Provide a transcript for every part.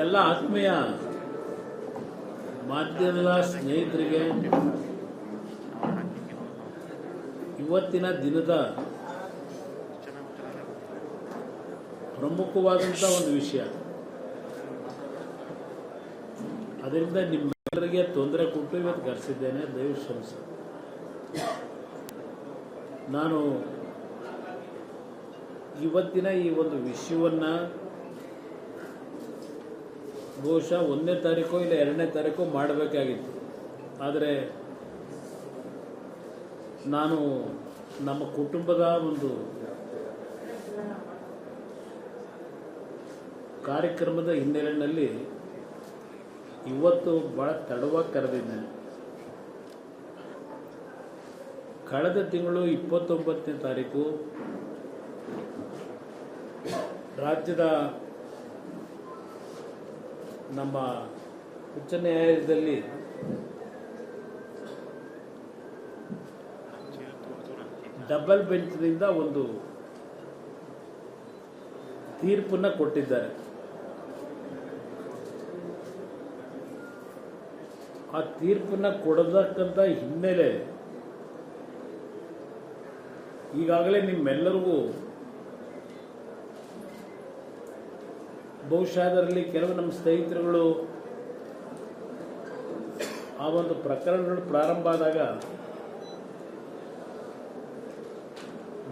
ಎಲ್ಲ ಆತ್ಮೀಯ ಮಾಧ್ಯಮದ ಸ್ನೇಹಿತರಿಗೆ ಇವತ್ತಿನ ದಿನದ ಪ್ರಮುಖವಾದಂಥ ಒಂದು ವಿಷಯ. ಅದರಿಂದ ನಿಮ್ಮೆಲ್ಲರಿಗೆ ತೊಂದರೆ ಕೊಟ್ಟು ಇವತ್ತು ಕರೆಸಿದ್ದೇನೆ. ದಯವಿಟ್ಟು ಕ್ಷಮಿಸಿ. ನಾನು ಇವತ್ತಿನ ಈ ಒಂದು ವಿಷಯವನ್ನು ಬಹುಶಃ 1ನೇ ತಾರೀಕು ಇಲ್ಲ 2ನೇ ತಾರೀಕು ಮಾಡಬೇಕಾಗಿತ್ತು. ಆದರೆ ನಾನು ನಮ್ಮ ಕುಟುಂಬದ ಒಂದು ಕಾರ್ಯಕ್ರಮದ ಹಿನ್ನೆಲೆಯಲ್ಲಿ ಇವತ್ತು ಭಾಳ ತಡವಾಗಿ ಕರೆದಿದ್ದೇನೆ. ಕಳೆದ ತಿಂಗಳು 29ನೇ ತಾರೀಕು ರಾಜ್ಯದ ನಮ್ಮ ಉಚ್ಚ ನ್ಯಾಯಾಲಯದಲ್ಲಿ ಡಬಲ್ ಬೆಂಚ್ನಿಂದ ಒಂದು ತೀರ್ಪನ್ನು ಕೊಟ್ಟಿದ್ದಾರೆ. ಆ ತೀರ್ಪನ್ನು ಕೊಡತಕ್ಕಂಥ ಹಿನ್ನೆಲೆ ಈಗಾಗಲೇ ನಿಮ್ಮೆಲ್ಲರಿಗೂ ಬಹುಶಃ ಅದರಲ್ಲಿ ಕೆಲವು ನಮ್ಮ ಸ್ನೇಹಿತರುಗಳು ಆ ಒಂದು ಪ್ರಕರಣಗಳು ಪ್ರಾರಂಭ ಆದಾಗ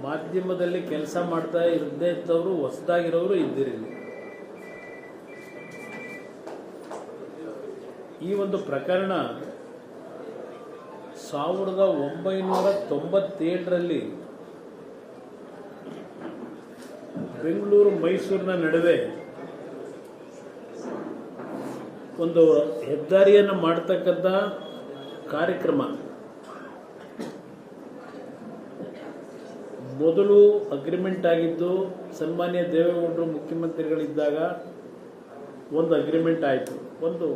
ಮಾಧ್ಯಮದಲ್ಲಿ ಕೆಲಸ ಮಾಡ್ತಾ ಇರದೇ ಇದ್ದವರು ಹೊಸದಾಗಿರೋರು ಇದ್ದೀರಿ. ಈ ಒಂದು ಪ್ರಕರಣ 1997ರಲ್ಲಿ ಬೆಂಗಳೂರು ಮೈಸೂರಿನ ನಡುವೆ ಒಂದು ಹೆದ್ದಾರಿಯನ್ನು ಮಾಡತಕ್ಕಂಥ ಕಾರ್ಯಕ್ರಮ ಮೊದಲು ಅಗ್ರಿಮೆಂಟ್ ಆಗಿದ್ದು ಸನ್ಮಾನ್ಯ ದೇವೇಗೌಡರು ಮುಖ್ಯಮಂತ್ರಿಗಳಿದ್ದಾಗ ಒಂದು ಅಗ್ರಿಮೆಂಟ್ ಆಯಿತು. ಒಂದು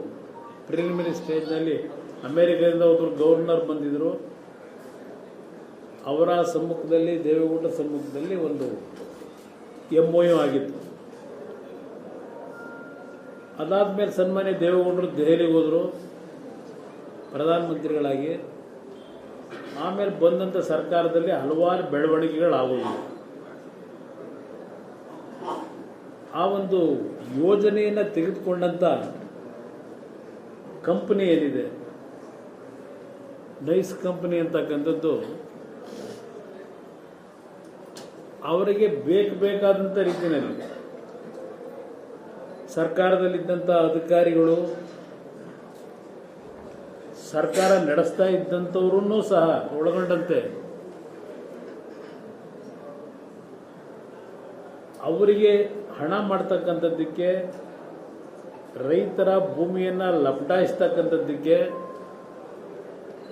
ಪ್ರಿಲಿಮಿನರಿ ಸ್ಟೇಜ್ನಲ್ಲಿ ಅಮೇರಿಕಾದಿಂದ ಒಬ್ಬರು ಗವರ್ನರ್ ಬಂದಿದ್ದರು. ಅವರ ಸಮ್ಮುಖದಲ್ಲಿ ದೇವೇಗೌಡರ ಸಮ್ಮುಖದಲ್ಲಿ ಒಂದು MOU ಆಗಿತ್ತು. ಅದಾದಮೇಲೆ ಸನ್ಮಾನ್ಯ ದೇವೇಗೌಡರು ದೆಹಲಿಗೆ ಹೋದರು ಪ್ರಧಾನಮಂತ್ರಿಗಳಾಗಿ. ಆಮೇಲೆ ಬಂದಂಥ ಸರ್ಕಾರದಲ್ಲಿ ಹಲವಾರು ಬೆಳವಣಿಗೆಗಳಾಗುವುದು. ಆ ಒಂದು ಯೋಜನೆಯನ್ನು ತೆಗೆದುಕೊಂಡಂಥ ಕಂಪನಿ ಏನಿದೆ ನೈಸ್ ಕಂಪನಿ ಅಂತಕ್ಕಂಥದ್ದು ಅವರಿಗೆ ಬೇಕಾದಂಥ ರೀತಿಯಲ್ಲಿ ಸರ್ಕಾರದಲ್ಲಿದ್ದಂಥ ಅಧಿಕಾರಿಗಳು, ಸರ್ಕಾರ ನಡೆಸ್ತಾ ಇದ್ದಂಥವ್ರನ್ನೂ ಸಹ ಒಳಗೊಂಡಂತೆ ಅವರಿಗೆ ಹಣ ಮಾಡ್ತಕ್ಕಂಥದ್ದಕ್ಕೆ, ರೈತರ ಭೂಮಿಯನ್ನು ಲಪಟಾಯಿಸ್ತಕ್ಕಂಥದ್ದಕ್ಕೆ,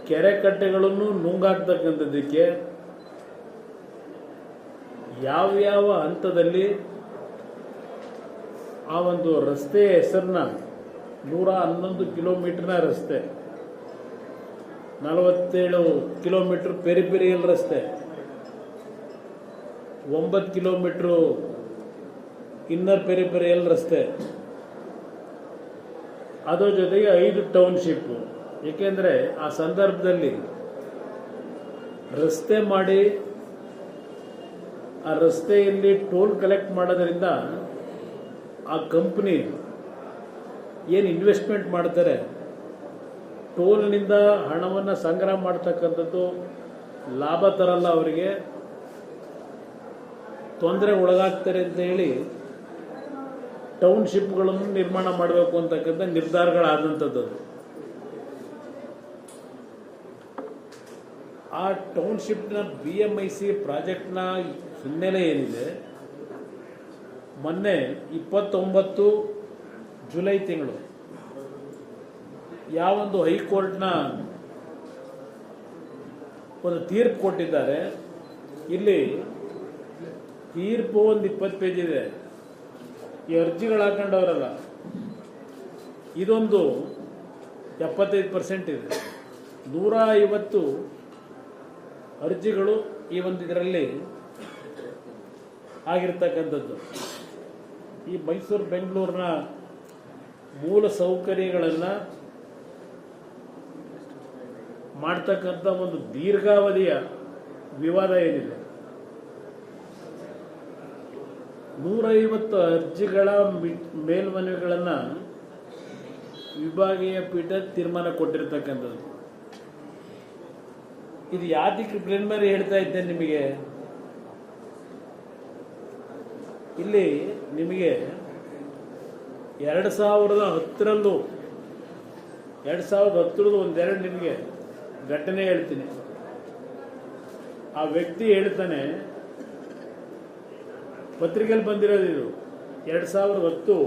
ಕೆರೆ ಕಟ್ಟೆಗಳನ್ನು ನುಂಗಾಕ್ತಕ್ಕಂಥದ್ದಕ್ಕೆ ಯಾವ್ಯಾವ ಹಂತದಲ್ಲಿ ಆ ಒಂದು ರಸ್ತೆಯ ಹೆಸರನ್ನ 111 ಕಿಲೋಮೀಟರ್ನ ರಸ್ತೆ, 47 ಕಿಲೋಮೀಟರ್ ಪೆರಿಫೆರಿಯಲ್ ರಸ್ತೆ, 9 ಕಿಲೋಮೀಟರ್ ಇನ್ನರ್ ಪೆರಿಫೆರಿಯಲ್ ರಸ್ತೆ, ಅದರ ಜೊತೆಗೆ 5 ಟೌನ್ಶಿಪ್. ಏಕೆಂದರೆ ಆ ಸಂದರ್ಭದಲ್ಲಿ ರಸ್ತೆ ಮಾಡಿ ಆ ರಸ್ತೆಯಲ್ಲಿ ಟೋಲ್ ಕಲೆಕ್ಟ್ ಮಾಡೋದ್ರಿಂದ ಆ ಕಂಪ್ನಿ ಏನು ಇನ್ವೆಸ್ಟ್ಮೆಂಟ್ ಮಾಡ್ತಾರೆ, ಟೋಲ್ನಿಂದ ಹಣವನ್ನು ಸಂಗ್ರಹ ಮಾಡ್ತಕ್ಕಂಥದ್ದು ಲಾಭ ತರಲ್ಲ, ಅವರಿಗೆ ತೊಂದರೆ ಒಳಗಾಗ್ತಾರೆ ಅಂತ ಹೇಳಿ ಟೌನ್ಶಿಪ್ಗಳನ್ನು ನಿರ್ಮಾಣ ಮಾಡಬೇಕು ಅಂತಕ್ಕಂಥ ನಿರ್ಧಾರಗಳಾದಂಥದ್ದು. ಆ ಟೌನ್ಶಿಪ್ನ BMIC ಪ್ರಾಜೆಕ್ಟ್ನ ಹಿನ್ನೆಲೆ ಏನಿದೆ, ಮೊನ್ನೆ 29 ಜುಲೈ ತಿಂಗಳು ಯಾವೊಂದು ಹೈಕೋರ್ಟ್ನ ಒಂದು ತೀರ್ಪು ಕೊಟ್ಟಿದ್ದಾರೆ. ಇಲ್ಲಿ ತೀರ್ಪು ಒಂದು 20 ಪೇಜ್ ಇದೆ. ಈ ಅರ್ಜಿಗಳು ಹಾಕೊಂಡವರಲ್ಲ, ಇದೊಂದು 75% ಇದೆ. 150 ಅರ್ಜಿಗಳು ಈ ಒಂದು ಇದರಲ್ಲಿ ಆಗಿರ್ತಕ್ಕಂಥದ್ದು. ಈ ಮೈಸೂರು ಬೆಂಗಳೂರಿನ ಮೂಲ ಸೌಕರ್ಯಗಳನ್ನು ಮಾಡ್ತಕ್ಕಂಥ ಒಂದು ದೀರ್ಘಾವಧಿಯ ವಿವಾದ ಏನಿದೆ, 150 ಅರ್ಜಿಗಳ ಮೇಲ್ಮನವಿಗಳನ್ನು ವಿಭಾಗೀಯ ಪೀಠ ತೀರ್ಮಾನ ಕೊಟ್ಟಿರ್ತಕ್ಕಂಥದ್ದು. ಇದು ಯಾತಕ್ಕೆ ಪ್ರಿಲಿಮಿನರಿ ಹೇಳ್ತಾ ಇದ್ದೇನೆ ನಿಮಗೆ, ಇಲ್ಲಿ ನಿಮಗೆ 2010ರಲ್ಲೂ 2010 ಒಂದೆರಡು ನಿಮಗೆ ಘಟನೆ ಹೇಳ್ತೀನಿ. ಆ ವ್ಯಕ್ತಿ ಹೇಳ್ತಾನೆ, ಪತ್ರಿಕೆಯಲ್ಲಿ ಬಂದಿರೋದು ಇದು, 2010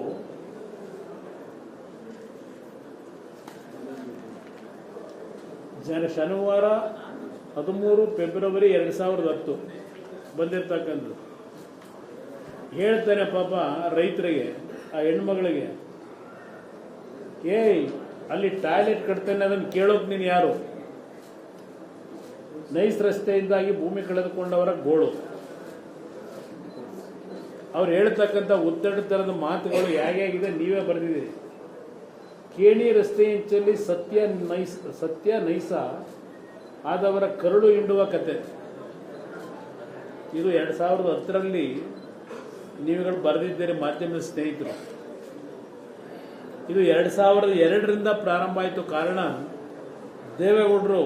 ಶನಿವಾರ 13 ಫೆಬ್ರವರಿ 2010 ಬಂದಿರ್ತಕ್ಕಂಥದ್ದು. ಹೇಳ್ತಾನೆ ಪಾಪ ರೈತರಿಗೆ, ಆ ಹೆಣ್ಮಗಳಿಗೆ, ಅಲ್ಲಿ ಟಾಯ್ಲೆಟ್ ಕಟ್ತಾನೆ, ಅದನ್ನು ಕೇಳೋಕೆ ನೀನು ಯಾರು? ನೈಸ್ ರಸ್ತೆಯಿಂದಾಗಿ ಭೂಮಿ ಕಳೆದುಕೊಂಡವರ ಗೋಳು. ಅವ್ರು ಹೇಳ್ತಕ್ಕಂಥ ಉದ್ದಡ ಥರದ ಮಾತುಗಳು ಹೇಗಾಗಿದೆ ನೀವೇ ಬರೆದಿದ್ದೀರಿ. ಕೇಣಿ ರಸ್ತೆಯಂಚಲ್ಲಿ ಸತ್ಯ ನೈಸ ಆದವರ ಕರುಳು ಹಿಂಡುವ ಕತೆ. ಇದು 2010ರಲ್ಲಿ ನೀವುಗಳು ಬರೆದಿದ್ದೀರಿ ಮಾಧ್ಯಮದ ಸ್ನೇಹಿತರು. ಇದು 2002ರಿಂದ ಪ್ರಾರಂಭ ಆಯಿತು. ಕಾರಣ, ದೇವೇಗೌಡರು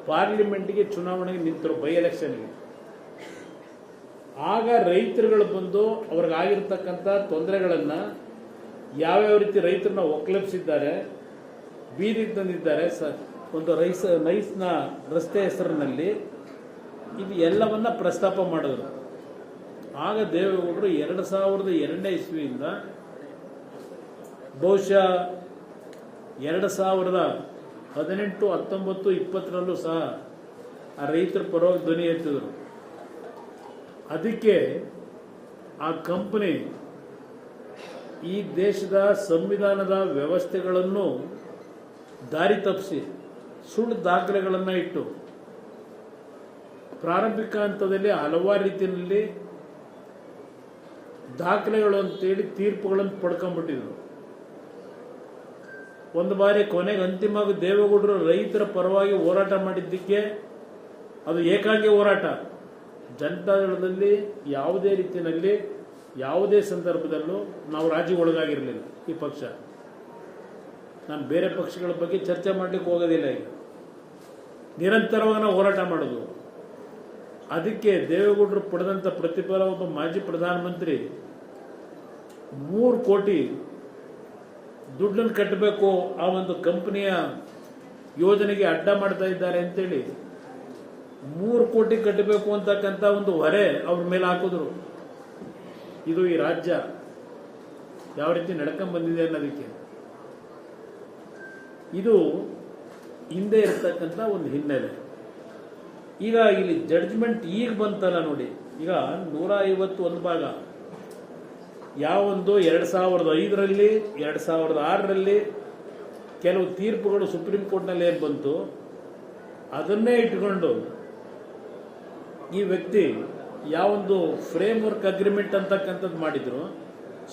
ಪಾರ್ಲಿಮೆಂಟ್ಗೆ ಚುನಾವಣೆಗೆ ನಿಂತರು, ಬೈ ಎಲೆಕ್ಷನ್ಗೆ. ಆಗ ರೈತರುಗಳು ಬಂದು ಅವ್ರಿಗಾಗಿರ್ತಕ್ಕಂಥ ತೊಂದರೆಗಳನ್ನು ಯಾವ್ಯಾವ ರೀತಿ ರೈತರನ್ನ ಒಕ್ಕಲೆಬ್ಸಿದ್ದಾರೆ, ಬೀದಿಗೆ ತಂದಿದ್ದಾರೆ, ಒಂದು ನೈಸ್ನ ರಸ್ತೆ ಹೆಸರಿನಲ್ಲಿ, ಇದು ಎಲ್ಲವನ್ನ ಪ್ರಸ್ತಾಪ ಮಾಡಿದ್ರು. ಆಗ ದೇವೇಗೌಡರು 2002ನೇ ಇಸ್ವಿಯಿಂದ ಬಹುಶಃ 2018, 19, 20ರಲ್ಲೂ ಸಹ ಆ ರೈತರ ಪರವಾಗಿ ಧ್ವನಿ ಎತ್ತಿದ್ರು. ಅದಕ್ಕೆ ಆ ಕಂಪನಿ ಈ ದೇಶದ ಸಂವಿಧಾನದ ವ್ಯವಸ್ಥೆಗಳನ್ನು ದಾರಿ ತಪ್ಪಿಸಿ ಸುಳ್ಳು ದಾಖಲೆಗಳನ್ನು ಇಟ್ಟು ಪ್ರಾರಂಭಿಕ ಹಂತದಲ್ಲಿ ಹಲವಾರು ರೀತಿಯಲ್ಲಿ ದಾಖಲೆಗಳು ಅಂತೇಳಿ ತೀರ್ಪುಗಳನ್ನು ಪಡ್ಕೊಂಡ್ಬಿಟ್ಟಿದ್ರು. ಒಂದು ಬಾರಿ ಕೊನೆಗೆ ಅಂತಿಮವಾಗಿ ದೇವೇಗೌಡರು ರೈತರ ಪರವಾಗಿ ಹೋರಾಟ ಮಾಡಿದ್ದಕ್ಕೆ ಅದು ಏಕಾಂಗಿ ಹೋರಾಟ. ಜನತಾದಳದಲ್ಲಿ ಯಾವುದೇ ರೀತಿಯಲ್ಲಿ ಯಾವುದೇ ಸಂದರ್ಭದಲ್ಲೂ ನಾವು ರಾಜಿಗೆ ಒಳಗಾಗಿರಲಿಲ್ಲ. ಈ ಪಕ್ಷ, ನಾನು ಬೇರೆ ಪಕ್ಷಗಳ ಬಗ್ಗೆ ಚರ್ಚೆ ಮಾಡಲಿಕ್ಕೆ ಹೋಗೋದಿಲ್ಲ. ಈಗ ನಿರಂತರವಾಗಿ ನಾವು ಹೋರಾಟ ಮಾಡೋದು. ಅದಕ್ಕೆ ದೇವೇಗೌಡರು ಪಡೆದಂಥ ಪ್ರತಿಫಲ, ಒಬ್ಬ ಮಾಜಿ ಪ್ರಧಾನಮಂತ್ರಿ 3 ಕೋಟಿ ದುಡ್ಡನ್ನು ಕಟ್ಟಬೇಕು, ಆ ಒಂದು ಕಂಪನಿಯ ಯೋಜನೆಗೆ ಅಡ್ಡ ಮಾಡ್ತಾ ಇದ್ದಾರೆ ಅಂತೇಳಿ 3 ಕೋಟಿ ಕಟ್ಟಬೇಕು ಅಂತಕ್ಕಂಥ ಒಂದು ಹೊರೆ ಅವ್ರ ಮೇಲೆ ಹಾಕಿದ್ರು. ಇದು ಈ ರಾಜ್ಯ ಯಾವ ರೀತಿ ನಡ್ಕೊಂಡ್ ಬಂದಿದೆ ಅನ್ನೋದಕ್ಕೆ ಇದು ಹಿಂದೆ ಇರತಕ್ಕಂಥ ಒಂದು ಹಿನ್ನೆಲೆ. ಈಗ ಇಲ್ಲಿ ಜಡ್ಜ್ಮೆಂಟ್ ಈಗ ಬಂತಲ್ಲ ನೋಡಿ, ಈಗ 151 ಭಾಗ ಯಾವೊಂದು 2005ರಲ್ಲಿ 2006ರಲ್ಲಿ ಕೆಲವು ತೀರ್ಪುಗಳು ಸುಪ್ರೀಂ ಕೋರ್ಟ್ನಲ್ಲಿ ಏನು ಬಂತು ಅದನ್ನೇ ಇಟ್ಕೊಂಡು ಈ ವ್ಯಕ್ತಿ ಯಾವೊಂದು ಫ್ರೇಮ್ ವರ್ಕ್ ಅಗ್ರಿಮೆಂಟ್ ಅಂತಕ್ಕಂಥದ್ದು ಮಾಡಿದ್ರು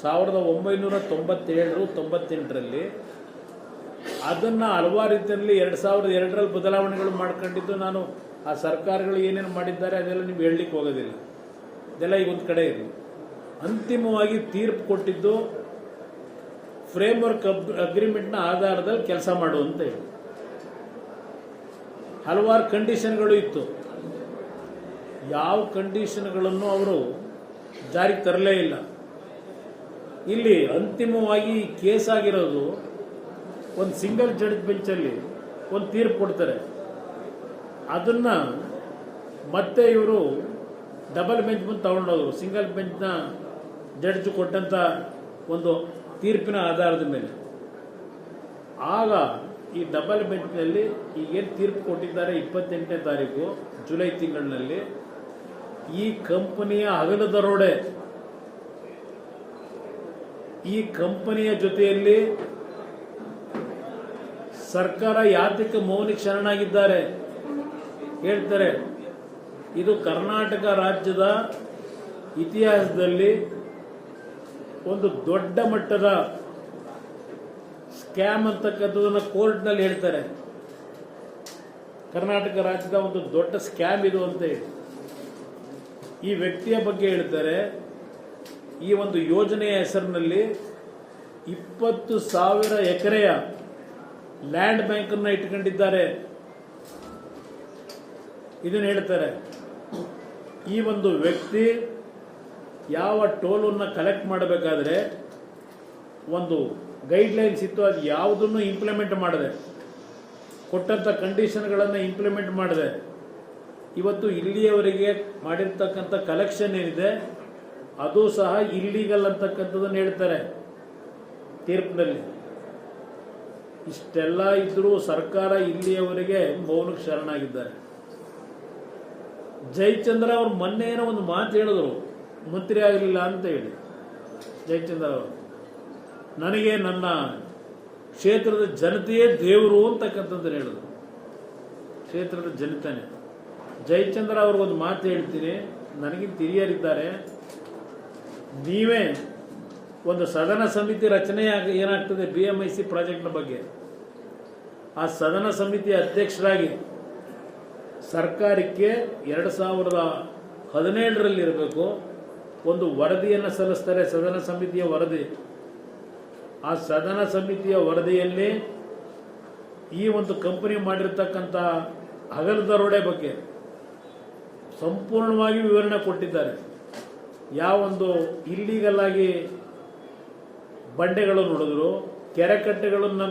1997, 98ರಲ್ಲಿ. ಅದನ್ನು ಹಲವಾರು ರೀತಿಯಲ್ಲಿ 2002ರಲ್ಲಿ ಬದಲಾವಣೆಗಳು ಮಾಡ್ಕೊಂಡಿದ್ದು. ನಾನು ಆ ಸರ್ಕಾರಗಳು ಏನೇನು ಮಾಡಿದ್ದಾರೆ ಅದೆಲ್ಲ ನೀವು ಹೇಳಲಿಕ್ಕೆ ಹೋಗೋದಿಲ್ಲ, ಇದೆಲ್ಲ ಈಗ ಒಂದು ಕಡೆ ಇರಲಿ. ಅಂತಿಮವಾಗಿ ತೀರ್ಪು ಕೊಟ್ಟಿದ್ದು ಫ್ರೇಮ್ ವರ್ಕ್ ಅಗ್ರಿಮೆಂಟ್ನ ಆಧಾರದಲ್ಲಿ ಕೆಲಸ ಮಾಡುವಂತ ಹೇಳಿ. ಹಲವಾರು ಕಂಡೀಷನ್ಗಳು ಇತ್ತು. ಯಾವ ಕಂಡೀಷನ್ಗಳನ್ನು ಅವರು ಜಾರಿಗೆ ತರಲೇ ಇಲ್ಲ. ಇಲ್ಲಿ ಅಂತಿಮವಾಗಿ ಕೇಸ್ ಆಗಿರೋದು ಒಂದು ಸಿಂಗಲ್ ಜಡ್ಜ್ ಬೆಂಚಲ್ಲಿ ಒಂದು ತೀರ್ಪು ಕೊಡ್ತಾರೆ. ಅದನ್ನ ಮತ್ತೆ ಇವರು ಡಬಲ್ ಬೆಂಚ್ ಮುಂದೆ ತಗೊಂಡೋದ್ರು. ಸಿಂಗಲ್ ಬೆಂಚ್ನ ಜಡ್ಜ್ ಕೊಟ್ಟಂತ ಒಂದು ತೀರ್ಪಿನ ಆಧಾರದ ಮೇಲೆ. ಆಗ ಈ ಡಬಲ್ ಬೆಂಚ್ನಲ್ಲಿ ಈಗೇನು ತೀರ್ಪು ಕೊಟ್ಟಿದ್ದಾರೆ 28ನೇ ತಾರೀಕು ಜುಲೈ ತಿಂಗಳಿನಲ್ಲಿ, ಈ ಕಂಪನಿಯ ಹಗಲು ದರೋಡೆ, ಈ ಕಂಪನಿಯ ಜೊತೆಯಲ್ಲಿ ಸರ್ಕಾರ ಯಾತಕ್ಕೆ ಮೌನಿಕ ಶರಣಾಗಿದ್ದಾರೆ ಹೇಳ್ತಾರೆ. ಇದು ಕರ್ನಾಟಕ ರಾಜ್ಯದ ಇತಿಹಾಸದಲ್ಲಿ ಒಂದು ದೊಡ್ಡ ಮಟ್ಟದ ಸ್ಕ್ಯಾಮ್ ಅಂತಕ್ಕಂಥದ್ದನ್ನು ಕೋರ್ಟ್ನಲ್ಲಿ ಹೇಳ್ತಾರೆ. ಕರ್ನಾಟಕ ರಾಜ್ಯದ ಒಂದು ದೊಡ್ಡ ಸ್ಕ್ಯಾಮ್ ಇದು ಅಂತ ಹೇಳಿ ಈ ವ್ಯಕ್ತಿಯ ಬಗ್ಗೆ ಹೇಳ್ತಾರೆ. ಈ ಒಂದು ಯೋಜನೆಯ ಹೆಸರಿನಲ್ಲಿ 20,000 ಎಕರೆಯ ಲ್ಯಾಂಡ್ ಬ್ಯಾಂಕನ್ನು ಇಟ್ಕೊಂಡಿದ್ದಾರೆ. ಇದನ್ನು ಹೇಳ್ತಾರೆ. ಈ ಒಂದು ವ್ಯಕ್ತಿ ಯಾವ ಟೋಲನ್ನು ಕಲೆಕ್ಟ್ ಮಾಡಬೇಕಾದ್ರೆ ಒಂದು ಗೈಡ್ಲೈನ್ಸ್ ಇತ್ತು, ಅದು ಯಾವುದನ್ನು ಇಂಪ್ಲಿಮೆಂಟ್ ಮಾಡದೆ, ಕೊಟ್ಟಂಥ ಕಂಡೀಷನ್ಗಳನ್ನು ಇಂಪ್ಲಿಮೆಂಟ್ ಮಾಡದೆ ಇವತ್ತು ಇಲ್ಲಿಯವರೆಗೆ ಮಾಡಿರ್ತಕ್ಕಂಥ ಕಲೆಕ್ಷನ್ ಏನಿದೆ ಅದು ಸಹ ಇಲ್ಲೀಗಲ್ ಅಂತಕ್ಕಂಥದ್ದನ್ನು ಹೇಳ್ತಾರೆ ತೀರ್ಪಿನಲ್ಲಿ. ಇಷ್ಟೆಲ್ಲ ಇದ್ರೂ ಸರ್ಕಾರ ಇಲ್ಲಿಯವರೆಗೆ ಮೌನಕ್ಕೆ ಶರಣಾಗಿದ್ದಾರೆ. ಜಯಚಂದ್ರ ಅವರು ಮೊನ್ನೆ ಏನೋ ಒಂದು ಮಾತು ಹೇಳಿದ್ರು, ಮಂತ್ರಿ ಆಗಲಿಲ್ಲ ಅಂತ ಹೇಳಿ. ಜಯಚಂದ್ರ ಅವರು ನನಗೆ ನನ್ನ ಕ್ಷೇತ್ರದ ಜನತೆಯೇ ದೇವರು ಅಂತಕ್ಕಂಥದ್ದನ್ನು ಹೇಳಿದ್ರು. ಕ್ಷೇತ್ರದ ಜನತೆನೇ. ಜಯಚಂದ್ರ ಅವ್ರಿಗೊಂದು ಮಾತು ಹೇಳ್ತೀನಿ, ನನಗಿಂತ ಹಿರಿಯರಿದ್ದಾರೆ, ನೀವೇ ಒಂದು ಸದನ ಸಮಿತಿ ರಚನೆ ಏನಾಗ್ತದೆ BMIC ಪ್ರಾಜೆಕ್ಟ್ನ ಬಗ್ಗೆ, ಆ ಸದನ ಸಮಿತಿ ಅಧ್ಯಕ್ಷರಾಗಿ ಸರ್ಕಾರಕ್ಕೆ 2017ರಲ್ಲಿ ಇರಬೇಕು ಒಂದು ವರದಿಯನ್ನು ಸಲ್ಲಿಸ್ತಾರೆ, ಸದನ ಸಮಿತಿಯ ವರದಿ. ಆ ಸದನ ಸಮಿತಿಯ ವರದಿಯಲ್ಲಿ ಈ ಒಂದು ಕಂಪನಿ ಮಾಡಿರ್ತಕ್ಕಂಥ ಹಗಲು ದರೋಡೆ ಬಗ್ಗೆ ಸಂಪೂರ್ಣವಾಗಿ ವಿವರಣೆ ಕೊಟ್ಟಿದ್ದಾರೆ. ಯಾವೊಂದು ಇಲ್ಲೀಗಲ್ ಆಗಿ ಬಂಡೆಗಳನ್ನು ಹೊಡೆದ್ರು, ಕೆರೆಕಟ್ಟೆಗಳನ್ನು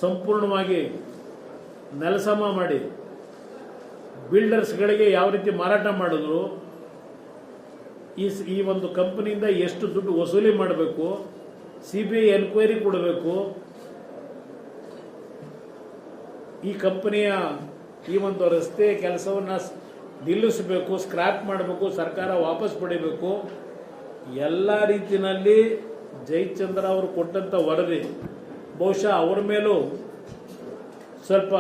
ಸಂಪೂರ್ಣವಾಗಿ ನೆಲಸಮ ಮಾಡಿ ಬಿಲ್ಡರ್ಸ್ಗಳಿಗೆ ಯಾವ ರೀತಿ ಮಾರಾಟ ಮಾಡಿದ್ರು, ಈ ಒಂದು ಕಂಪನಿಯಿಂದ ಎಷ್ಟು ದುಡ್ಡು ವಸೂಲಿ ಮಾಡಬೇಕು, CBI ಎನ್ಕ್ವೈರಿ ಕೊಡಬೇಕು, ಈ ಕಂಪನಿಯ ಈ ಒಂದು ರಸ್ತೆ ಕೆಲಸವನ್ನು ನಿಲ್ಲಿಸಬೇಕು, ಸ್ಕ್ರಾಪ್ ಮಾಡಬೇಕು, ಸರ್ಕಾರ ವಾಪಸ್ ಪಡಿಬೇಕು, ಎಲ್ಲ ರೀತಿಯಲ್ಲಿ ಜಯಚಂದ್ರ ಅವರು ಕೊಟ್ಟಂಥ ವರದಿ ಬಹುಶಃ ಅವರ ಮೇಲೂ ಸ್ವಲ್ಪ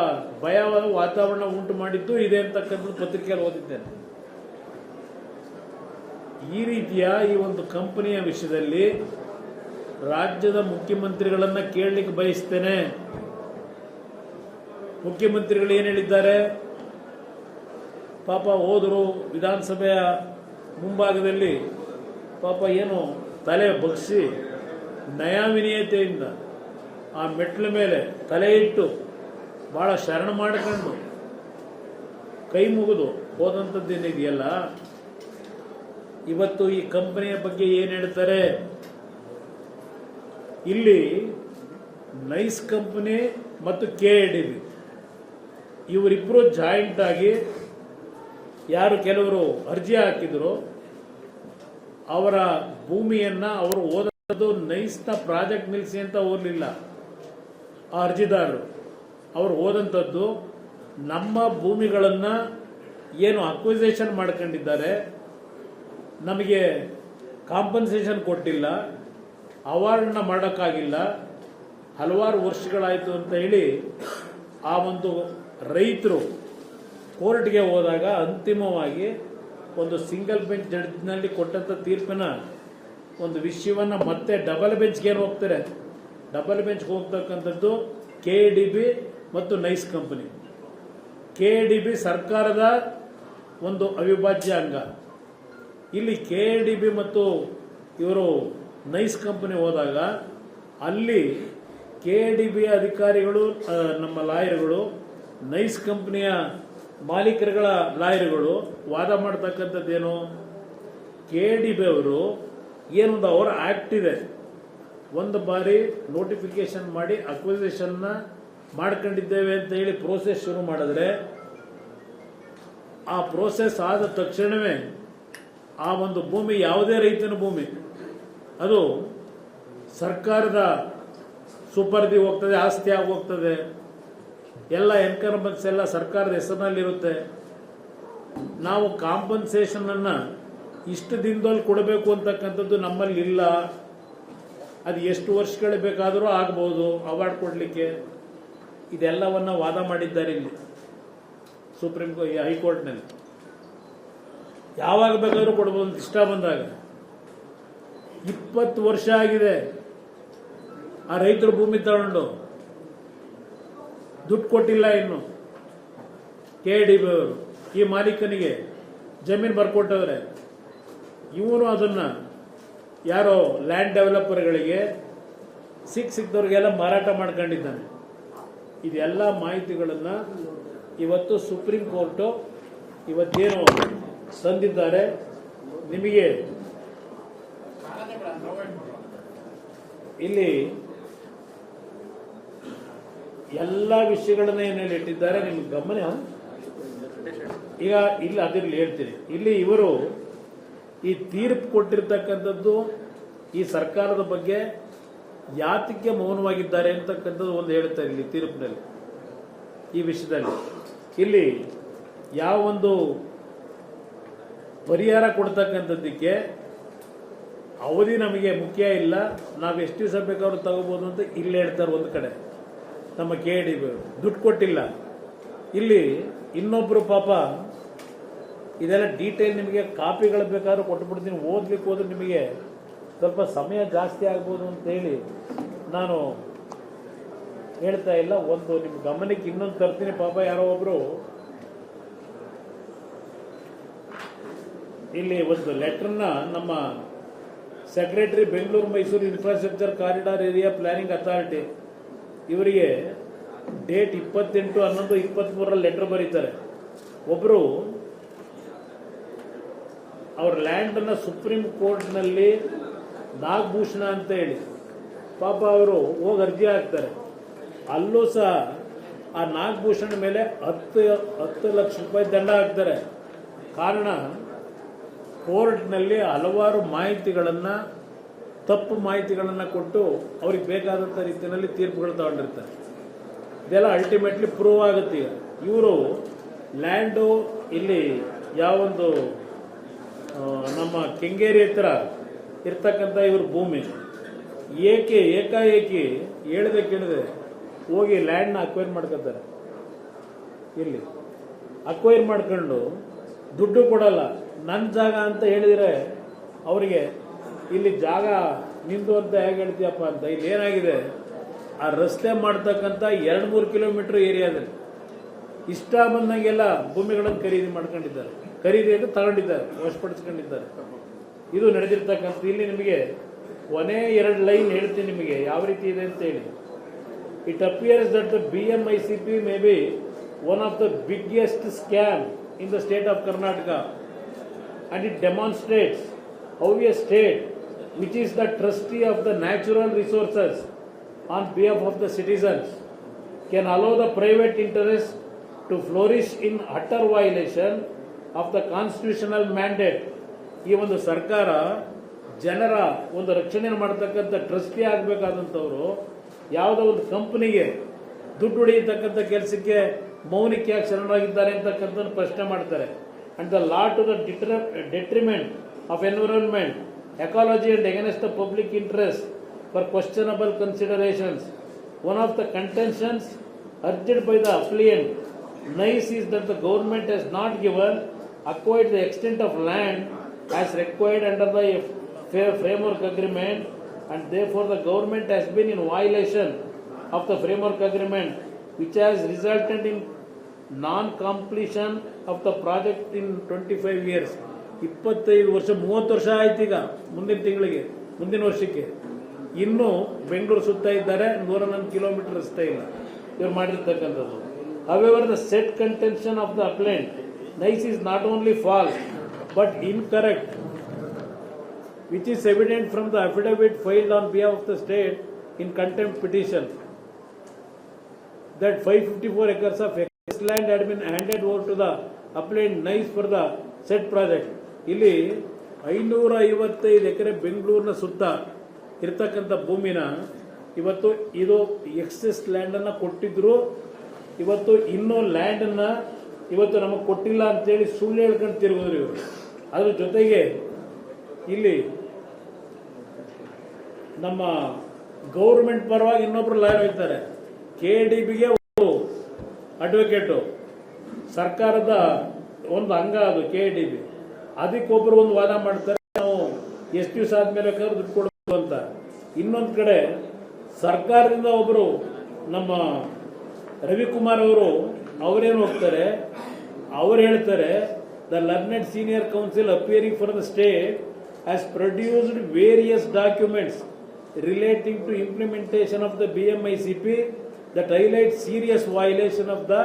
ಭಯವಾದ ವಾತಾವರಣ ಉಂಟು ಮಾಡಿದ್ದು ಇದೆ ಅಂತಕ್ಕಂಥದ್ದು ಪತ್ರಿಕೆಯಲ್ಲಿ ಓದಿದ್ದೇನೆ. ಈ ರೀತಿಯ ಈ ಒಂದು ಕಂಪನಿಯ ವಿಷಯದಲ್ಲಿ ರಾಜ್ಯದ ಮುಖ್ಯಮಂತ್ರಿಗಳನ್ನು ಕೇಳಲಿಕ್ಕೆ ಬಯಸ್ತೇನೆ. ಮುಖ್ಯಮಂತ್ರಿಗಳು ಏನು ಹೇಳಿದ್ದಾರೆ? ಪಾಪ ಹೋದರು ವಿಧಾನಸಭೆಯ ಮುಂಭಾಗದಲ್ಲಿ, ಪಾಪ ಏನು ತಲೆ ಬಗ್ಸಿ ನಯವಿನಯತೆಯಿಂದ ಆ ಮೆಟ್ಲ ಮೇಲೆ ತಲೆ ಇಟ್ಟು ಭಾಳ ಶರಣ ಮಾಡಿಕೊಂಡು ಕೈ ಮುಗಿದು ಹೋದಂಥದ್ದೇನಿದೆಯಲ್ಲ, ಇವತ್ತು ಈ ಕಂಪನಿಯ ಬಗ್ಗೆ ಏನು ಹೇಳ್ತಾರೆ? ಇಲ್ಲಿ ನೈಸ್ ಕಂಪನಿ ಮತ್ತು KIDB ಇವರಿಬ್ಬರು ಜಾಯಿಂಟ್ ಆಗಿ ಯಾರು ಕೆಲವರು ಅರ್ಜಿ ಹಾಕಿದ್ರು, ಅವರ ಭೂಮಿಯನ್ನು ಅವರು ಓದೋದು ನೈಸ್ನ ಪ್ರಾಜೆಕ್ಟ್ ನಿಲ್ಲಿಸಿ ಅಂತ ಓದಲಿಲ್ಲ. ಆ ಅರ್ಜಿದಾರರು ಅವರು ಓದಂಥದ್ದು ನಮ್ಮ ಭೂಮಿಗಳನ್ನು ಏನು ಅಕ್ವಿಸೇಷನ್ ಮಾಡ್ಕೊಂಡಿದ್ದಾರೆ, ನಮಗೆ ಕಾಂಪನ್ಸೇಷನ್ ಕೊಟ್ಟಿಲ್ಲ, ಅವಾರ್ಡನ್ನ ಮಾಡೋಕ್ಕಾಗಿಲ್ಲ, ಹಲವಾರು ವರ್ಷಗಳಾಯಿತು ಅಂತ ಹೇಳಿ ಆ ಒಂದು ರೈತರು ಕೋರ್ಟ್ಗೆ ಹೋದಾಗ ಅಂತಿಮವಾಗಿ ಒಂದು ಸಿಂಗಲ್ ಬೆಂಚ್ ಜಡ್ಜ್ನಲ್ಲಿ ಕೊಟ್ಟಂಥ ತೀರ್ಪಿನ ಒಂದು ವಿಷಯವನ್ನು ಮತ್ತೆ ಡಬಲ್ ಬೆಂಚ್ಗೆ ಹೋಗ್ತಾರೆ. ಡಬಲ್ ಬೆಂಚ್ಗೆ ಹೋಗ್ತಕ್ಕಂಥದ್ದು KIDB ಮತ್ತು ನೈಸ್ ಕಂಪನಿ. KIDB ಸರ್ಕಾರದ ಒಂದು ಅವಿಭಾಜ್ಯ ಅಂಗ. ಇಲ್ಲಿ KIDB ಮತ್ತು ಇವರು ನೈಸ್ ಕಂಪನಿ ಹೋದಾಗ ಅಲ್ಲಿ KIDB ಅಧಿಕಾರಿಗಳು, ನಮ್ಮ ಲಾಯರ್ಗಳು, ನೈಸ್ ಕಂಪನಿಯ ಮಾಲೀಕರುಗಳ ಲಾಯರ್ಗಳು ವಾದ ಮಾಡ್ತಕ್ಕಂಥದ್ದೇನು? KIDB ಅವರು ಏನೊಂದು ಅವರ ಆ್ಯಕ್ಟ್ ಇದೆ, ಒಂದು ಬಾರಿ ನೋಟಿಫಿಕೇಶನ್ ಮಾಡಿ ಅಕ್ವಿಸೇಷನ್ನ ಮಾಡ್ಕೊಂಡಿದ್ದೇವೆ ಅಂತ ಹೇಳಿ ಪ್ರೋಸೆಸ್ ಶುರು ಮಾಡಿದ್ರೆ, ಆ ಪ್ರೋಸೆಸ್ ಆದ ತಕ್ಷಣವೇ ಆ ಒಂದು ಭೂಮಿ ಯಾವುದೇ ರೈತನ ಭೂಮಿ ಅದು ಸರ್ಕಾರದ ಸುಪರ್ದಿ ಹೋಗ್ತದೆ, ಆಸ್ತಿ ಆಗಿ ಹೋಗ್ತದೆ. ಎಲ್ಲ ಎನ್ಕಂಬನ್ಸ್ ಎಲ್ಲ ಸರ್ಕಾರದ ಹೆಸರಿನಲ್ಲಿರುತ್ತೆ. ನಾವು ಕಾಂಪನ್ಸೇಷನನ್ನು ಇಷ್ಟು ದಿನದಲ್ಲಿ ಕೊಡಬೇಕು ಅಂತಕ್ಕಂಥದ್ದು ನಮ್ಮಲ್ಲಿ ಇಲ್ಲ. ಅದು ಎಷ್ಟು ವರ್ಷಗಳು ಬೇಕಾದರೂ ಆಗ್ಬೋದು ಅವಾರ್ಡ್ ಕೊಡಲಿಕ್ಕೆ. ಇದೆಲ್ಲವನ್ನು ವಾದ ಮಾಡಿದ್ದಾರೆ ಇಲ್ಲಿ ಸುಪ್ರೀಂ ಕೋರ್ಟ್, ಹೈಕೋರ್ಟ್ನಲ್ಲಿ. ಯಾವಾಗ ಬೇಕಾದರೂ ಕೊಡ್ಬೋದು ಇಷ್ಟ ಬಂದಾಗ. 20 ವರ್ಷ ಆಗಿದೆ. ಆ ರೈತರು ಭೂಮಿ ತಗೊಂಡು ದುಡ್ಡು ಕೊಟ್ಟಿಲ್ಲ ಇನ್ನು KDB ಅವರು ಈ ಮಾಲೀಕನಿಗೆ ಜಮೀನು ಬರ್ಕೊಟ್ಟವ್ರೆ. ಇವನು ಅದನ್ನ ಯಾರೋ ಲ್ಯಾಂಡ್ ಡೆವಲಪರ್ಗಳಿಗೆ ಸಿಕ್ಕಿದವ್ರಿಗೆಲ್ಲ ಮಾರಾಟ ಮಾಡ್ಕೊಂಡಿದ್ದಾನೆ. ಇದೆಲ್ಲ ಮಾಹಿತಿಗಳನ್ನು ಇವತ್ತು ಸುಪ್ರೀಂ ಕೋರ್ಟು ಇವತ್ತೇನು ತಂದಿದ್ದಾರೆ. ನಿಮಗೆ ಇಲ್ಲಿ ಎಲ್ಲ ವಿಷಯಗಳನ್ನ ಏನೇಳಿ ಇಟ್ಟಿದ್ದಾರೆ ನಿಮ್ಗೆ ಗಮನ. ಈಗ ಇಲ್ಲಿ ಅದಿರಲಿ ಹೇಳ್ತೀನಿ. ಇಲ್ಲಿ ಇವರು ಈ ತೀರ್ಪು ಕೊಟ್ಟಿರ್ತಕ್ಕಂಥದ್ದು ಈ ಸರ್ಕಾರದ ಬಗ್ಗೆ ಯಾತಕ್ಕೆ ಮೌನವಾಗಿದ್ದಾರೆ ಅಂತಕ್ಕಂಥದ್ದು ಒಂದು ಹೇಳ್ತಾರೆ ಇಲ್ಲಿ ತೀರ್ಪಿನಲ್ಲಿ. ಈ ವಿಷಯದಲ್ಲಿ ಇಲ್ಲಿ ಯಾವ ಒಂದು ಪರಿಹಾರ ಕೊಡ್ತಕ್ಕಂಥದ್ದಕ್ಕೆ ಅವಧಿ ನಮಗೆ ಮುಖ್ಯ ಇಲ್ಲ, ನಾವು ಎಷ್ಟು ದಿವಸ ಬೇಕಾದ್ರೂ ತಗೋಬಹುದು ಅಂತ ಇಲ್ಲಿ ಹೇಳ್ತಾರೆ. ಒಂದು ಕಡೆ ನಮ್ಮ KDB ದುಡ್ಡು ಕೊಟ್ಟಿಲ್ಲ. ಇಲ್ಲಿ ಇನ್ನೊಬ್ರು ಪಾಪ ಇದೆಲ್ಲ ಡೀಟೇಲ್ ನಿಮಗೆ ಕಾಪಿಗಳು ಬೇಕಾದ್ರೂ ಕೊಟ್ಟುಬಿಡ್ತೀನಿ, ಓದ್ಲಿಕ್ಕೆ ಹೋದ್ರೆ ನಿಮಗೆ ಸ್ವಲ್ಪ ಸಮಯ ಜಾಸ್ತಿ ಆಗ್ಬೋದು ಅಂತೇಳಿ ನಾನು ಹೇಳ್ತಾ ಇಲ್ಲ. ಒಂದು ನಿಮ್ಮ ಗಮನಕ್ಕೆ ಇನ್ನೊಂದು ತರ್ತೀನಿ. ಪಾಪ ಯಾರೋ ಒಬ್ರು ಇಲ್ಲಿ ಒಂದು ಲೆಟರ್ನ ನಮ್ಮ secretary Bengaluru Mysuru infrastructure corridor area planning authority ಇವರಿಗೆ ಡೇಟ್ 28/11/23 ಲೆಟರ್ ಬರೀತಾರೆ. ಒಬ್ಬರು ಅವ್ರ ಲ್ಯಾಂಡನ್ನು ಸುಪ್ರೀಂ ಕೋರ್ಟ್ನಲ್ಲಿ ನಾಗಭೂಷಣ ಅಂತ ಹೇಳಿ ಪಾಪ ಅವರು ಹೋಗಿ ಅರ್ಜಿ ಹಾಕ್ತಾರೆ. ಅಲ್ಲೂ ಸಹ ಆ ನಾಗಭೂಷಣ ಮೇಲೆ 10 ಲಕ್ಷ ರೂಪಾಯಿ ದಂಡ ಹಾಕ್ತಾರೆ. ಕಾರಣ ಕೋರ್ಟ್ನಲ್ಲಿ ಹಲವಾರು ಮಾಹಿತಿಗಳನ್ನು ತಪ್ಪು ಮಾಹಿತಿಗಳನ್ನು ಕೊಟ್ಟು ಅವ್ರಿಗೆ ಬೇಕಾದಂಥ ರೀತಿಯಲ್ಲಿ ತೀರ್ಪುಗಳು ತಗೊಂಡಿರ್ತಾರೆ. ಇದೆಲ್ಲ ಅಲ್ಟಿಮೇಟ್ಲಿ ಪ್ರೂವ್ ಆಗುತ್ತೆ. ಈಗ ಇವರು ಲ್ಯಾಂಡು ಇಲ್ಲಿ ಯಾವೊಂದು ನಮ್ಮ ಕೆಂಗೇರಿ ಹತ್ರ ಇರ್ತಕ್ಕಂಥ ಇವ್ರ ಭೂಮಿ ಏಕಾಏಕಿ ಕೇಳಿದೆ ಹೋಗಿ ಲ್ಯಾಂಡ್ನ ಅಕ್ವೈರ್ ಮಾಡ್ಕೊತಾರೆ. ಇಲ್ಲಿ ಅಕ್ವೈರ್ ಮಾಡ್ಕೊಂಡು ದುಡ್ಡು ಕೊಡಲ್ಲ. ನನ್ನ ಜಾಗ ಅಂತ ಹೇಳಿದರೆ ಅವರಿಗೆ ಇಲ್ಲಿ ಜಾಗ ನಿಂದು ಅಂತ ಹೇಗೆ ಹೇಳ್ತೀಯಪ್ಪ ಅಂತ. ಇಲ್ಲಿ ಏನಾಗಿದೆ, ಆ ರಸ್ತೆ ಮಾಡ್ತಕ್ಕಂಥ 2-3 ಕಿಲೋಮೀಟರ್ ಏರಿಯಾದಲ್ಲಿ ಇಷ್ಟ ಬಂದಂಗೆಲ್ಲ ಭೂಮಿಗಳನ್ನು ಖರೀದಿ ಮಾಡ್ಕೊಂಡಿದ್ದಾರೆ. ಖರೀದಿ ಅಂತ ತಗೊಂಡಿದ್ದಾರೆ, ವಶಪಡಿಸ್ಕೊಂಡಿದ್ದಾರೆ. ಇದು ನಡೆದಿರ್ತಕ್ಕಂಥ. ಇಲ್ಲಿ ನಿಮಗೆ ಕೊನೆ 2 ಲೈನ್ ಹೇಳ್ತೀನಿ ನಿಮಗೆ ಯಾವ ರೀತಿ ಇದೆ ಅಂತ ಹೇಳಿ. It appears that the BMICP may be one of the biggest scam in the state of Karnataka, and it demonstrates how a state which is the trustee of the natural resources on behalf of the citizens can allow the private interest to flourish in utter violation of the constitutional mandate. ಈ ಒಂದು ಸರ್ಕಾರ ಜನರ ಒಂದು ರಕ್ಷಣೆ ಮಾಡತಕ್ಕಂಥ trustee ಆಗಬೇಕಾದಂಥವ್ರು ಯಾವುದೋ ಒಂದು ಕಂಪನಿಗೆ ದುಡ್ಡು ಹೊಡೆಯತಕ್ಕಂಥ ಕೆಲಸಕ್ಕೆ ಮೌನಿಕ ಯಾಕೆ ಶರಣರಾಗಿದ್ದಾರೆ ಅಂತಕ್ಕಂಥ ಪ್ರಶ್ನೆ ಮಾಡ್ತಾರೆ. And the law to the detriment of environment, ecology and against the public interest for questionable considerations. One of the contentions urged by the appellant NICE is that the government has not given acquired the extent of land as required under the framework agreement, and therefore the government has been in violation of the framework agreement, which has resulted in non-completion of the project in 25 years. 25 ವರ್ಷ 30 ವರ್ಷ ಆಯ್ತು. ಈಗ ಮುಂದಿನ ವರ್ಷಕ್ಕೆ ಇನ್ನೂ ಬೆಂಗಳೂರು ಸುತ್ತ ಇದ್ದಾರೆ. 101 kilometre ರಸ್ತೆ ಇಲ್ಲ ಇವ್ರು ಮಾಡಿರ್ತಕ್ಕಂಥದ್ದು. However, the said contention of the appellant NICE is not only false but incorrect, which is evident from the affidavit filed on behalf of the state in contempt petition that 554 acres of excess land had been handed over to the appellant NICE for the said project. ಇಲ್ಲಿ 555 ಎಕರೆ ಬೆಂಗಳೂರಿನ ಸುತ್ತ ಇರತಕ್ಕಂಥ ಭೂಮಿನ ಇವತ್ತು ಇದು excess land ಅನ್ನ ಕೊಟ್ಟಿದ್ರು. ಇವತ್ತು ಇನ್ನೂ ಲ್ಯಾಂಡ್ ಅನ್ನ ಇವತ್ತು ನಮಗೆ ಕೊಟ್ಟಿಲ್ಲ ಅಂತೇಳಿ ಸುಳ್ಳು ಹೇಳ್ಕೊಂಡು ತಿರುಗಿದ್ರು ಇವರು. ಅದ್ರ ಜೊತೆಗೆ ಇಲ್ಲಿ ನಮ್ಮ ಗೌರ್ಮೆಂಟ್ ಪರವಾಗಿ ಇನ್ನೊಬ್ರು ಲಾಯರ್ ಹೋಗ್ತಾರೆ. KDBಗೆ ಅಡ್ವೊಕೇಟು, ಸರ್ಕಾರದ ಒಂದು ಅಂಗ ಅದು KDB. ಅದಕ್ಕೊಬ್ಬರು ಒಂದು ವಾದ ಮಾಡ್ತಾರೆ, ನಾವು ಎಷ್ಟು ದಿವಸ ಆದ್ಮೇಲೆ ದುಡ್ಡು ಕೊಡಬೇಕು ಅಂತ. ಇನ್ನೊಂದು ಕಡೆ ಸರ್ಕಾರದಿಂದ ಒಬ್ಬರು ನಮ್ಮ ರವಿಕುಮಾರ್ ಅವರೇನು ಹೋಗ್ತಾರೆ, ಅವರು ಹೇಳ್ತಾರೆ, the learned senior council appearing for the state has produced various documents relating to implementation of the BMICP that highlights serious violation of the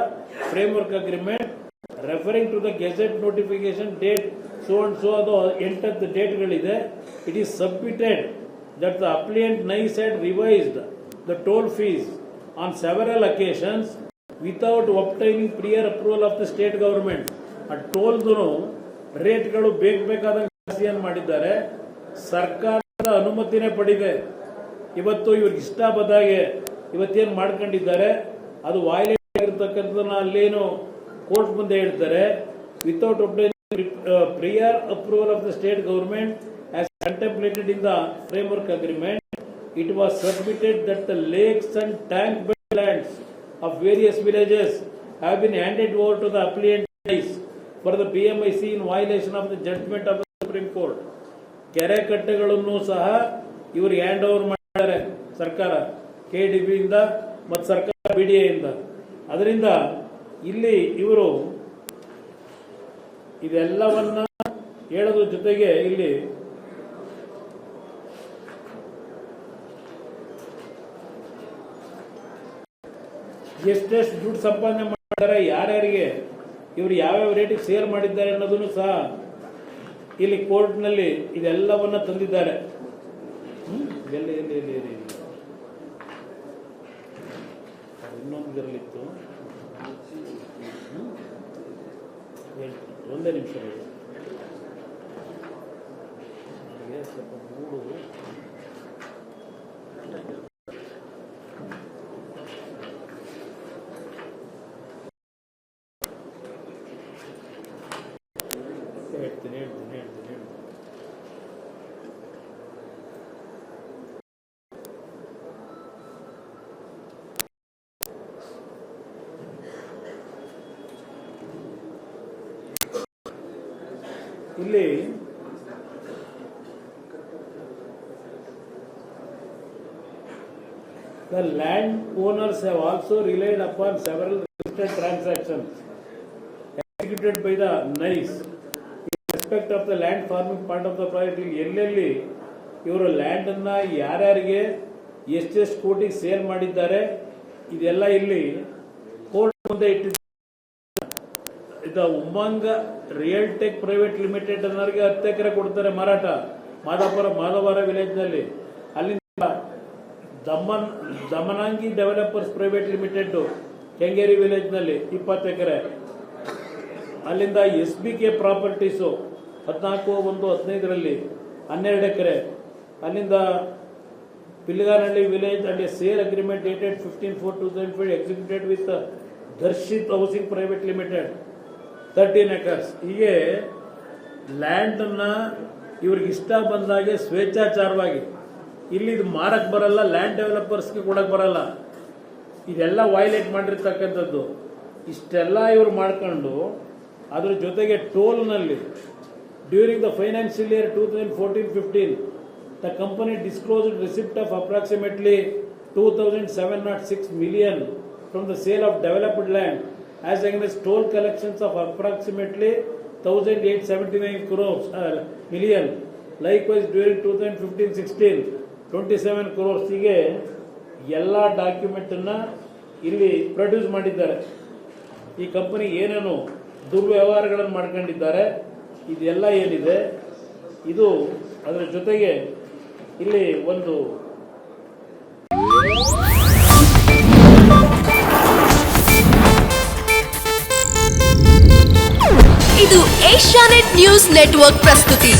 framework agreement, referring to the gazette notification date so and so ಅದು 8th ಡೇಟ್ಗಳಿದೆ. It is submitted that the applicant NICE had revised the toll fees on several occasions without obtaining prior approval of the state government. ಆ ಟೋಲ್ದು ರೇಟ್ಗಳು ಬೇಕಾದಂಗೆ ಜಾಸ್ತಿಯನ್ನು ಮಾಡಿದ್ದಾರೆ. ಸರ್ಕಾರದ ಅನುಮತಿನೇ ಪಡೆದಿದೆ. ಇವತ್ತು ಇವ್ರಿಗೆ ಇಷ್ಟ ಬಂದಾಗೆ ಇವತ್ತೇನು ಮಾಡ್ಕೊಂಡಿದ್ದಾರೆ ಅದು ವೈಲೇಟ್ ಆಗಿರ್ತಕ್ಕಂಥದ್ದನ್ನ ಅಲ್ಲೇನು ಕೋರ್ಟ್ ಮುಂದೆ ಹೇಳ್ತಾರೆ. Without prior approval of the state government as contemplated in the framework agreement, it was submitted that the lakes and tank bed lands of various villages have been handed over to the appellant for the BMIC in violation of the judgment of the supreme court. ಕೆರೆ ಕಟ್ಟೆಗಳನ್ನು ಸಹ ಇವರು hand over ಮಾಡಿದ್ದಾರೆ ಸರ್ಕಾರ, KDB ಇಂದ ಮತ್ತು ಸರ್ಕಾರ BDA ಇಂದ. ಅದರಿಂದ ಇಲ್ಲಿ ಇವರು ಇದೆಲ್ಲವನ್ನ ಹೇಳೋದ್ರ ಜೊತೆಗೆ ಇಲ್ಲಿ ಎಷ್ಟೆಷ್ಟು ದುಡ್ಡು ಸಂಪಾದನೆ ಮಾಡಿದ್ದಾರೆ, ಯಾರ್ಯಾರಿಗೆ ಇವರು ಯಾವ್ಯಾವ ರೇಟಿಗೆ ಸೇಲ್ ಮಾಡಿದ್ದಾರೆ ಅನ್ನೋದನ್ನು ಸಹ ಇಲ್ಲಿ ಕೋರ್ಟ್ನಲ್ಲಿ ಇದೆಲ್ಲವನ್ನ ತಂದಿದ್ದಾರೆ. ಇನ್ನೊಂದರಲ್ಲಿತ್ತು, ಒಂದೇ ನಿಮಿಷ ಸ್ವಲ್ಪ ಮೂಡು. ಹೇಳ್ತೀನಿ ಇಲ್ಲಿ the land owners have also relied upon several registered transactions executed by the NICE in respect of the land farming part of the project. ಎಲ್ಲೆಲ್ಲಿ ಇವರು ಲ್ಯಾಂಡ್ ಅನ್ನ ಯಾರ್ಯಾರಿಗೆ ಎಷ್ಟೆಷ್ಟು ಕೋಟಿಗೆ ಸೇಲ್ ಮಾಡಿದ್ದಾರೆ ಇದೆಲ್ಲ ಇಲ್ಲಿ ಕೋರ್ಟ್ ಮುಂದೆ ಇಟ್ಟಿದ್ದಾರೆ. ಇದು ಉಮ್ಮಂಗ ರಿಯಲ್ ಟೆಕ್ ಪ್ರೈವೇಟ್ ಲಿಮಿಟೆಡ್ ಅನ್ನೋರಿಗೆ 10 ಎಕರೆ ಕೊಡ್ತಾರೆ ಮಾರಾಟ, ಮಾಧವರ ವಿಲೇಜ್ ನಲ್ಲಿ. ಅಲ್ಲಿಂದ ದಮನಾಂಗಿ developers private limited Kengeri village ನಲ್ಲಿ 20 ಎಕರೆ. ಅಲ್ಲಿಂದ SBK ಪ್ರಾಪರ್ಟೀಸು 14/1/15 12 ಎಕರೆ. ಅಲ್ಲಿಂದ Pilganahalli village and a sale agreement dated 15/4/2005 executed with Darshith housing private limited 13 acres. ಹೀಗೆ ಲ್ಯಾಂಡ್ ಅನ್ನ ಇವ್ರಿಗೆ ಇಷ್ಟ ಬಂದಾಗೆ ಸ್ವೇಚ್ಛಾಚಾರವಾಗಿ ಇಲ್ಲಿ ಇದು ಮಾರಕ್ ಬರಲ್ಲ, ಲ್ಯಾಂಡ್ ಡೆವಲಪರ್ಸ್ಗೆ ಕೊಡಕ್ ಬರಲ್ಲ. ಇದೆಲ್ಲ ವೈಲೇಟ್ ಮಾಡಿರ್ತಕ್ಕಂಥದ್ದು. ಇಷ್ಟೆಲ್ಲ ಇವರು ಮಾಡ್ಕೊಂಡು ಅದ್ರ ಜೊತೆಗೆ ಟೋಲ್ನಲ್ಲಿ during the financial year 2014-15 the company disclosed receipt of approximately 2,706 million from the sale of developed land as against toll collections of approximately 1,879 million. Likewise, during 2015-16, 27 crores. ಹೀಗೆ ಎಲ್ಲ ಡಾಕ್ಯುಮೆಂಟ್ ಅನ್ನ ಇಲ್ಲಿ ಪ್ರೊಡ್ಯೂಸ್ ಮಾಡಿದ್ದಾರೆ. ಈ ಕಂಪನಿ ಏನೇನು ದುರ್ವ್ಯವಹಾರಗಳನ್ನು ಮಾಡ್ಕೊಂಡಿದ್ದಾರೆ ಇದೆಲ್ಲ ಏನಿದೆ ಇದು ಅದರ ಜೊತೆಗೆ ಇಲ್ಲಿ ಒಂದು ಇದು ಏಷ್ಯಾನೆಟ್ ನ್ಯೂಸ್ ನೆಟ್ವರ್ಕ್ ಪ್ರಸ್ತುತಿ.